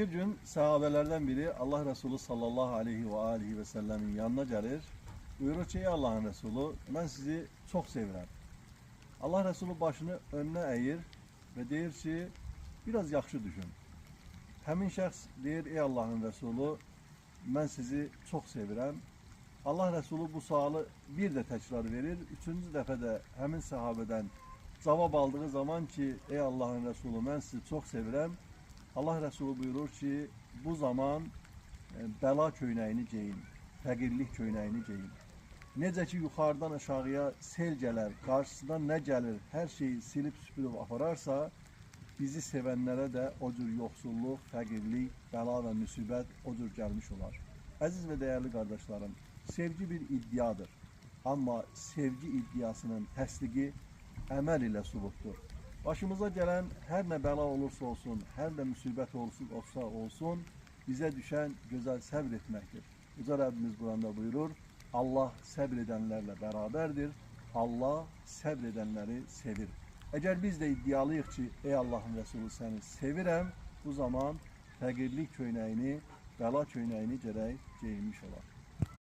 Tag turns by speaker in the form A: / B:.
A: Bir gün sahabelerden biri Allah Resulü sallallahu aleyhi ve sellemin yanına gelir. Buyurur ki, ey Allah'ın Resulü, ben sizi çok sevirəm. Allah Resulü başını önüne əyir ve deyir ki, biraz yaxşı düşün. Həmin şəxs deyir, ey Allah'ın Resulü, ben sizi çok sevirəm. Allah Resulü bu sualı bir de tekrar verir. Üçüncü defede həmin sahabeden cevap aldığı zaman ki, ey Allah'ın Resulü, ben sizi çok sevirəm. Allah Resulü buyurur ki, bu zaman bəla köynəyini geyin, fəqirlik köynəyini geyin. Necə ki, yuxarıdan aşağıya sel gələr, qarşısından nə gəlir, hər şeyi silip süpürüb apararsa, bizi sevənlərə də o cür yoxsulluq, fəqirlik, bəla və müsibət o cür gəlmiş olar. Əziz və dəyərli qardaşlarım, sevgi bir iddiadır. Amma sevgi iddiasının təsdiqi əməl ilə subutdur. Başımıza gelen her ne bela olursa olsun, her ne musibet olsa olsun, bize düşen güzel sabretmektir. Yüce Rabbimiz burada buyurur, Allah sabredenlerle beraberdir, Allah sabredenleri sevir. Eğer biz de iddialıyıq ki, ey Allah'ın Resulü seni sevirəm, bu zaman fəqirlik köynəyini, bəla köynəyini gərək geyinmiş olar.